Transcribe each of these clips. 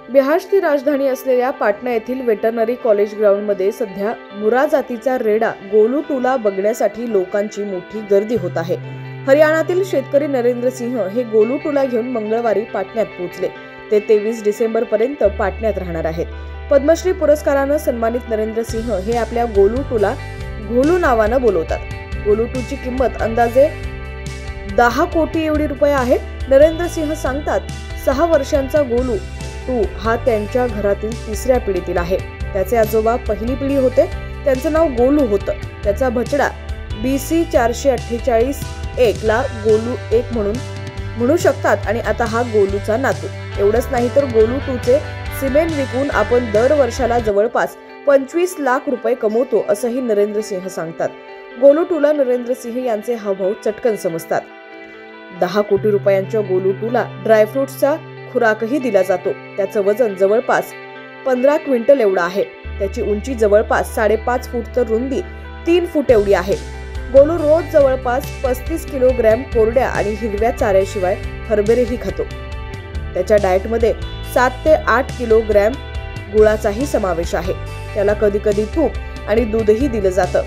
बिहारची राजधानी असलेल्या पाटणा येथील वेटरनरी कॉलेज ग्राउंडमध्ये सध्या मुरा जातीचा रेडा गोलू टूला बघण्यासाठी लोकांची मोठी गर्दी होत आहे। हरियाणातील शेतकरी नरेंद्र सिंह हे गोलू टूला घेऊन मंगळवारी पाटण्यात पोहोचले। ते 23 डिसेंबर पर्यंत पाटण्यात राहणार आहेत। पद्मश्री पुरस्काराने सन्मानित नरेंद्र सिंह हे आपल्या गोलू टूला गोलू नावाने बोलवतात। गोलू टूची किंमत अंदाजे 10 कोटी एवढी रुपये आहे। नरेंद्र सिंह सांगतात, 6 वर्षांचा गोलू टू हा त्यांच्या घरातील तिसऱ्या पिढीतील आहे। त्याचे आजोबा पहिली पिढी होते, त्यांचे नाव गोलू होतं। त्याचा बछडा BC 448 ला गोलू 1 म्हणू शकतात आणि आता हा गोलूचा नातू। एवढंच नाही तर गोलू टूचे सिमेंट विकून आपण दर वर्षाला जवळपास 25 लाख रुपये कमवतो असंही नरेंद्र सिंह सांगतात। गोलू टूला नरेंद्र सिंह यांचे हावभाव चटकन समजतात। 10 कोटी रुपयांच्या गोलू टूला ड्रायफ्रुट्सचा खुराकही दिला जातो। त्याचं वजन जवळपास 15 क्विंटल एवढं आहे। त्याची उंची जवळपास 5.5 फूट तर रुंदी 3 फूट एवढी आहे। गोलू रोज जवळपास 35 किलोग्रॅम कोरड्या आणि हिरव्या चाऱ्याशिवाय हरभरेही खातो। त्याच्या डाएटमध्ये 7 ते 8 किलोग्रॅम गुळाचाही समावेश आहे। त्याला कधी कधी तूप आणि दूधही दिलं जातं।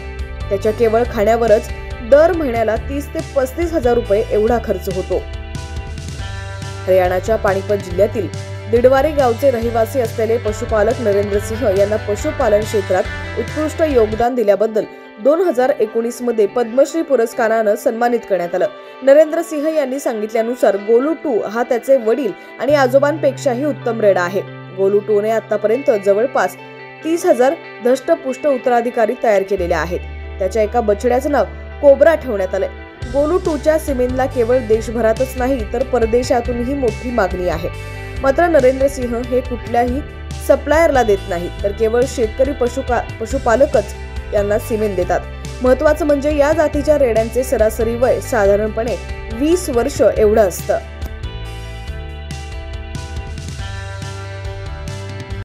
त्याच्या केवळ खाण्यावरच दर महिन्याला 30 ते 35 हजार रुपये एवढा खर्च होतो। हरियाणाच्या पाणीपत जिल्ह्यातील दिडवारी गावचे रहिवासी असलेले पशुपालक नरेंद्र सिंह यांना पशुपालन क्षेत्रात उत्कृष्ट योगदान दिल्याबद्दल 2019 मध्ये पद्मश्री पुरस्काराने सन्मानित करण्यात आलं। नरेंद्र सिंह यांनी सांगितल्यानुसार गोलू टू हा त्याचे वडील आणि आजोबांपेक्षाही उत्तम रेडा आहे। गोलू टूने आतापर्यंत जवळपास 30,000 धष्टपुष्ट उत्तराधिकारी तयार केलेले आहेत। त्याच्या एका बछड्याचं नाव कोबरा ठेवण्यात आले। गोलू टूच्या सिमेंटला केवळ देशभरातच नाही तर परदेशातूनही मोठी मागणी आहे। मात्र नरेंद्र सिंह हे कुठल्याही सप्लायरला देत नाही तर केवळ शेतकरी पशुपालकच यांना सिमेंट देतात। महत्त्वाचं म्हणजे या जातीच्या रेड्यांचे सरासरी वय साधारणपणे 20 वर्ष एवढं असतं।